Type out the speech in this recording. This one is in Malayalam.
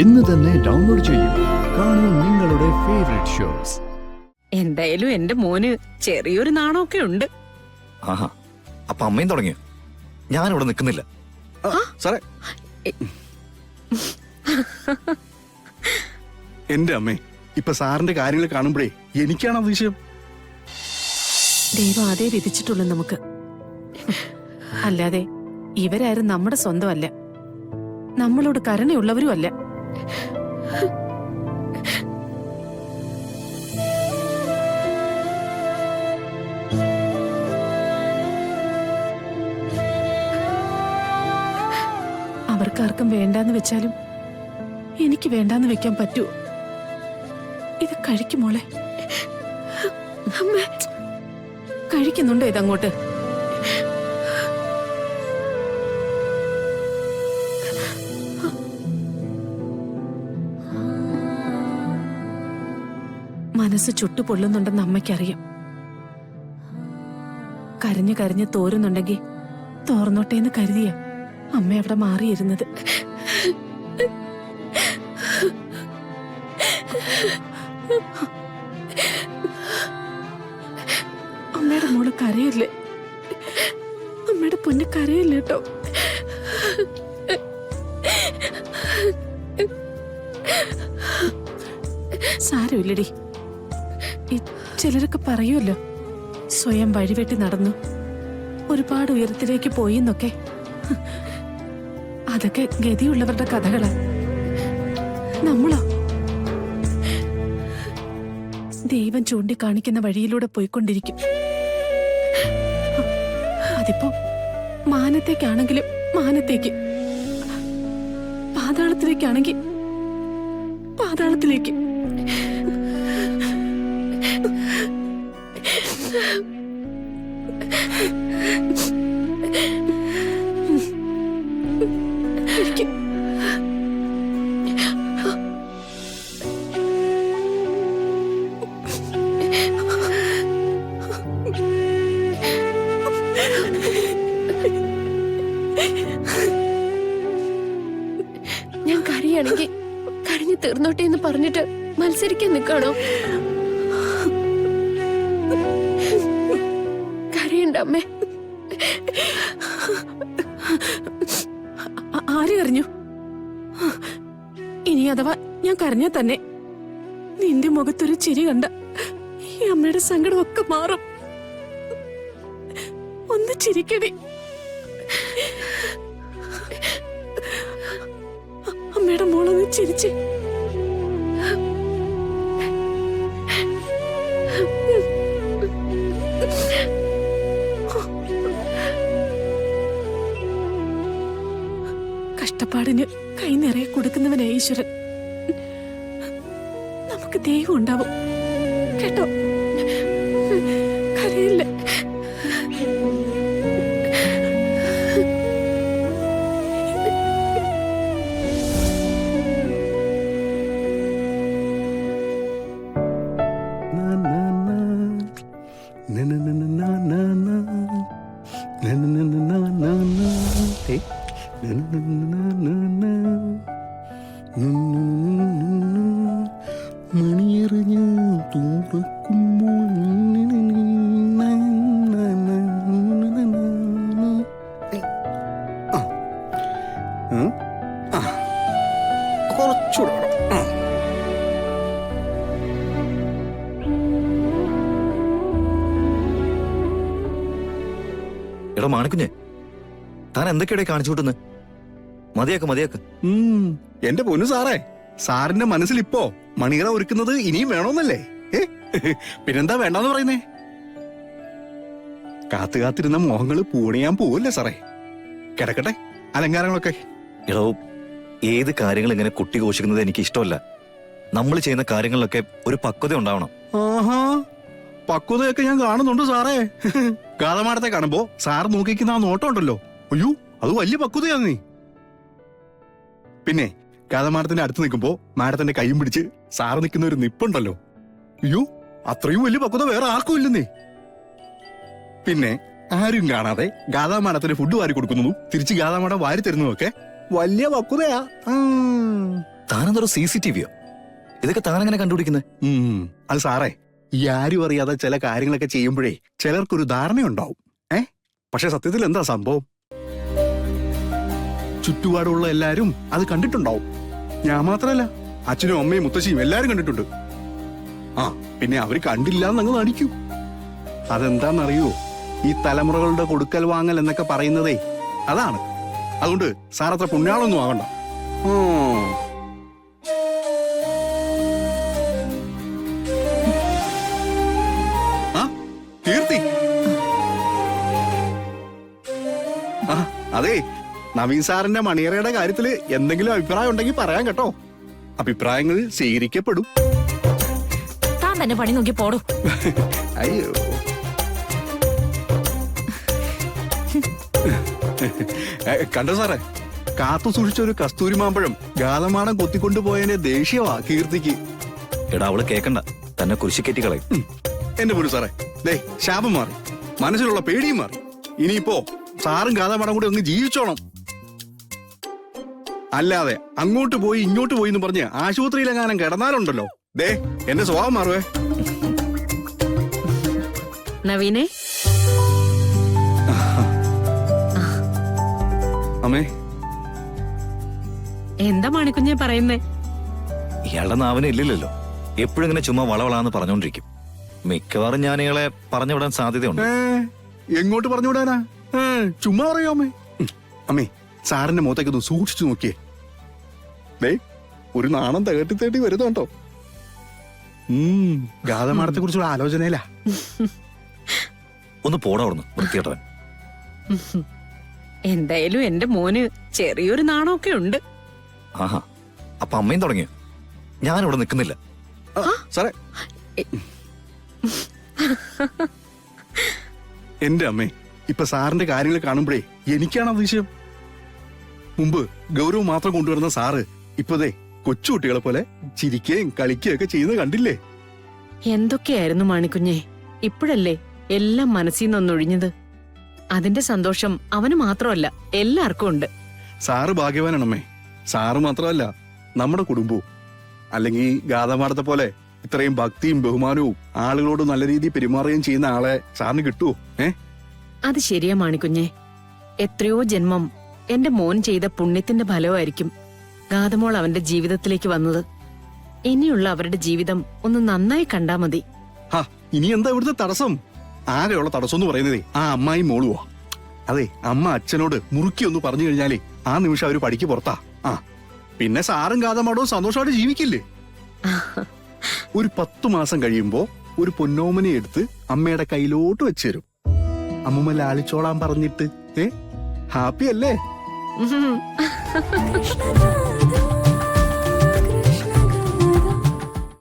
ഇന്ന് തന്നെ ഡൗൺലോഡ് ചെയ്യൂ. കാണൂ നിങ്ങളുടെ ഫേവറേറ്റ് ഷോസ്. എന്തായാലും എന്റെ മോന് ചെറിയൊരു നാണമൊക്കെ ഉണ്ട്. ആഹാ, അപ്പൊ അമ്മയും തുടങ്ങിയോ? ഞാനിവിടെ നിൽക്കുന്നില്ല. സാറേ, എന്റെ അമ്മേ, ഇപ്പൊ സാറിന്റെ കാര്യങ്ങൾ കാണുമ്പോഴേ എനിക്കാണ് അതിശയം. ദൈവം അതേ വിധിച്ചിട്ടുള്ളൂ നമുക്ക്. അല്ലാതെ ഇവരാരും നമ്മുടെ സ്വന്തമല്ല, നമ്മളോട് കരുണയുള്ളവരും അല്ല. അവർക്കാർക്കും വേണ്ടാന്ന് വെച്ചാലും എനിക്ക് വേണ്ടാന്ന് വെക്കാൻ പറ്റുമോ? ഇത് കഴിക്കുമോളെ? കഴിക്കുന്നുണ്ടോ ഇതങ്ങോട്ട്? മനസ്സ് ചുട്ടുപൊള്ളുന്നുണ്ടെന്ന് അമ്മയ്ക്കറിയാം. കരഞ്ഞു കരഞ്ഞ് തോരുന്നുണ്ടെങ്കിൽ തോർന്നോട്ടേന്ന് കരുതിയ അമ്മ അവിടെ മാറിയിരുന്നത്. അമ്മയുടെ മോള് കരയില്ലേ? അമ്മയുടെ പൊന്ന് കരയില്ല കേട്ടോ. സാരമില്ലടി. ചിലരൊക്കെ പറയുമല്ലോ, സ്വയം വഴിവെട്ടി നടന്നു, ഒരുപാട് ഉയരത്തിലേക്ക് പോയി എന്നൊക്കെ. അതൊക്കെ ഗതിയുള്ളവരുടെ കഥകളാ. നമ്മളോ ദൈവം ചൂണ്ടിക്കാണിക്കുന്ന വഴിയിലൂടെ പോയിക്കൊണ്ടിരിക്കും. അതിപ്പോ മാനത്തേക്കാണെങ്കിലും മാനത്തേക്ക്, പാതാളത്തിലേക്കാണെങ്കിൽ പാതാളത്തിലേക്ക്. ഞാൻ കരയാണെങ്കിൽ കരഞ്ഞു തീർന്നോട്ടെ എന്ന് പറഞ്ഞിട്ട് മത്സരിക്കാൻ നിൽക്കണോ? കരയണ്ട അമ്മേ. ആര് കരഞ്ഞു? ഇനി അഥവാ ഞാൻ കരഞ്ഞാ തന്നെ നിന്റെ മുഖത്തൊരു ചിരി കണ്ട ഈ അമ്മയുടെ സങ്കടമൊക്കെ മാറും. ഒന്ന് ചിരിക്കടി. അമ്മയുടെ മോളൊന്ന് ചിരിച്ച്. കഷ്ടപ്പാടിന് കൈ നിറയെ കൊടുക്കുന്നവനാ ഈശ്വരൻ. നമുക്ക് ദൈവം ഉണ്ടാവും കേട്ടോ. കരയില്ല. മണിയെറിഞ്ഞ തുറക്കുമ്പോൾ കുറച്ചുകൂടെ. എടാ മാണിക്കുഞ്ഞെ, താൻ എന്തൊക്കെയാടെ കാണിച്ചു കൂട്ടുന്നത്? മതിയാക്ക്. എന്റെ പൊന്നു സാറേ, സാറിന്റെ മനസ്സിൽ ഇപ്പോ മണികറ ഒരുക്കുന്നത് ഇനിയും വേണോന്നല്ലേ? പിന്നെന്താ വേണ്ടെന്ന് പറയുന്നേ? കാത്തുകാത്തിരുന്ന മോഹങ്ങള് പൂണിയാൻ പോവല്ലേ സാറേ? കിടക്കട്ടെ അലങ്കാരങ്ങളൊക്കെ. എടോ, ഏത് കാര്യങ്ങൾ ഇങ്ങനെ കുട്ടി ഘോഷിക്കുന്നത് എനിക്ക് ഇഷ്ടമല്ല. നമ്മൾ ചെയ്യുന്ന കാര്യങ്ങളിലൊക്കെ ഒരു പക്വത ഉണ്ടാവണം. ആഹാ, പക്വതയൊക്കെ ഞാൻ കാണുന്നുണ്ട് സാറേ. ഗാതമാടത്തെ കാണുമ്പോ സാർ നോക്കിക്കുന്ന ആ നോട്ടം ഉണ്ടല്ലോ, അയ്യോ അത് വലിയ പക്വതയാണ്. നീ പിന്നെ ഗാതമാടത്തിന്റെ അടുത്ത് നിൽക്കുമ്പോ മാഡത്തിന്റെ കൈയും പിടിച്ച് സാറ് നിൽക്കുന്ന ഒരു നിപ്പുണ്ടല്ലോ, അയ്യോ അത്രയും വലിയ പക്വത വേറെ ആർക്കും ഇല്ലെന്നേ. പിന്നെ ആരും കാണാതെ ഗാതാമാടത്തിന് ഫുഡ് വാരി കൊടുക്കുന്നതും തിരിച്ച് ഗാതാമാടം വാരി തരുന്നതും ഒക്കെ വലിയ പക്വതയാ. താൻ ഇതെന്തൊരു CCTV-യോ? ഇതൊക്കെ താനെങ്ങനെ കണ്ടുപിടിക്കുന്നത്? അത് സാറേ, ഈ ആരും അറിയാതെ ചില കാര്യങ്ങളൊക്കെ ചെയ്യുമ്പോഴേ ചിലർക്കൊരു ധാരണയുണ്ടാവും. പക്ഷെ സത്യത്തിൽ എന്താ സംഭവം? ചുറ്റുപാടുള്ള എല്ലാരും അത് കണ്ടിട്ടുണ്ടാവും. ഞാൻ മാത്രല്ല, അച്ഛനും അമ്മയും മുത്തശ്ശിയും എല്ലാരും കണ്ടിട്ടുണ്ട്. പിന്നെ അവര് കണ്ടില്ല എന്നങ്ങ് നടിക്കൂ. അതെന്താന്നറിയോ? ഈ തലമുറകളുടെ കൊടുക്കൽ വാങ്ങൽ എന്നൊക്കെ പറയുന്നതേ അതാണ്. അതുകൊണ്ട് സാർ അത്ര പുണ്യാളൊന്നും ആവണ്ട. കീർത്തി, അതെ, നവീൻ സാറിന്റെ മണിയറയുടെ കാര്യത്തില് എന്തെങ്കിലും അഭിപ്രായം ഉണ്ടെങ്കിൽ പറയാൻ കേട്ടോ. അഭിപ്രായങ്ങൾ സ്വീകരിക്കപ്പെടും. താൻ തന്നെ പണി നോക്കി പോടും. അയ്യോ, കണ്ടോ സാറേ, കാത്തു സൂക്ഷിച്ച ഒരു കസ്തൂരി മാമ്പഴം ഗാലമാടം കൊത്തിക്കൊണ്ടുപോയതിന്റെ ദേഷ്യവാ കീർത്തിക്ക്. എടാ, അവള് കേക്കണ്ട, തന്നെ കുരിശിക്കറ്റി കളയും. എന്റെ പോലും സാറേ, ദേ ശാപം മാറി, മനസ്സിലുള്ള പേടിയും മാറി. ഇനിയിപ്പോ സാറും ഗാലമാടം കൂടി ഒന്ന് ജീവിച്ചോണം. അല്ലാതെ അങ്ങോട്ട് പോയി ഇങ്ങോട്ട് പോയി എന്ന് പറഞ്ഞ് ആശുപത്രിയിലെങ്ങാനും കിടന്നാലുണ്ടല്ലോ, ദേ എന്റെ സ്വഭാവം മാറുവേ. നവീനെ, അമ്മേ, എന്താ മാണിക്കുഞ്ഞെ പറയുന്നേ? ഇയാളുടെ നാവിന് ഇല്ലല്ലോ, എപ്പോഴും ഇങ്ങനെ ചുമ്മാ വളവളാന്ന് പറഞ്ഞോണ്ടിരിക്കും. മിക്കവാറും ഞാൻ ഇയാളെ പറഞ്ഞു വിടാൻ സാധ്യതയുണ്ട്. എങ്ങോട്ട് പറഞ്ഞു വിടാനാ? ചുമ്മാ പറയോ അമ്മേ? അമ്മേ, സാറിന്റെ മുഖത്തേക്ക് ഒന്ന് സൂക്ഷിച്ചു നോക്കിയേ. ദേ ഒരു നാണം തേട്ടി തേട്ടി വരുന്നുണ്ടോ? ഗാതമാടത്തെ കുറിച്ചുള്ള ആലോചനയിലാ. ഒന്ന് പോടാ അവിടുന്ന്, വൃത്തികെട്ടവൻ. എന്തായാലും എന്റെ മോന് ചെറിയൊരു നാണമൊക്കെ ഉണ്ട്. ആഹാ, അപ്പൊ അമ്മയും തുടങ്ങിയോ? ഞാനിവിടെ നിൽക്കുന്നില്ല. സാറേ, എന്റെ അമ്മേ, ഇപ്പൊ സാറിന്റെ കാര്യങ്ങൾ കാണുമ്പോഴേ എനിക്കാണ് അതിശയം. മുമ്പ് ഗൗരവ് മാത്രം കൊണ്ടുവരുന്ന സാറ് ഇപ്പതേ കൊച്ചുകുട്ടികളെ പോലെ ചിരിക്കുകയും കളിക്കുകയും ഒക്കെ ചെയ്യുന്നത് കണ്ടില്ലേ? എന്തൊക്കെയായിരുന്നു മാണിക്കുഞ്ഞെ, ഇപ്പോഴല്ലേ എല്ലാം മനസ്സിൽ നിന്നൊന്നൊഴിഞ്ഞത്. അതിന്റെ സന്തോഷം അവന് മാത്രമല്ല, എല്ലാവർക്കും ഉണ്ട്. സാറ് ഭാഗ്യവാനാണമ്മേ. സാറ് മാത്രമല്ല, നമ്മുടെ കുടുംബവും. അല്ലെങ്കിൽ ഗാഥമാടത്തെ പോലെ ഇത്രയും ഭക്തിയും ബഹുമാനവും ആളുകളോട് നല്ല രീതിയിൽ പെരുമാറുകയും ചെയ്യുന്ന ആളെ സാറിന് കിട്ടുമോ? അത് ശരിയാ മാണിക്കുഞ്ഞെ. എത്രയോ ജന്മം എന്റെ മോൻ ചെയ്ത പുണ്യത്തിന്റെ ഫലമായിരിക്കും ഗാഥമോൾ അവന്റെ ജീവിതത്തിലേക്ക് വന്നത്. ഇനിയുള്ള അവരുടെ ജീവിതം ഒന്ന് നന്നായി കണ്ടാ മതി. ഇനി എന്താ ഇവിടുത്തെ തടസ്സം? ആകെയുള്ള തടസ്സം എന്ന് പറയുന്നതേ ആ അമ്മായി മോളുവാ. അതെ, അമ്മ അച്ഛനോട് മുറുക്കി ഒന്ന് പറഞ്ഞു കഴിഞ്ഞാലേ ആ നിമിഷം അവര് പടിക്ക് പുറത്താ. പിന്നെ സാറും ഗാഥമാടവും സന്തോഷമായിട്ട് ജീവിക്കില്ലേ? ഒരു 10 മാസം കഴിയുമ്പോ ഒരു പൊന്നോമനെ എടുത്ത് അമ്മയുടെ കയ്യിലോട്ട് വെച്ചു തരും. അമ്മൂമ്മ ലാളിച്ചോളാൻ പറഞ്ഞിട്ട്. ഹാപ്പി അല്ലേ?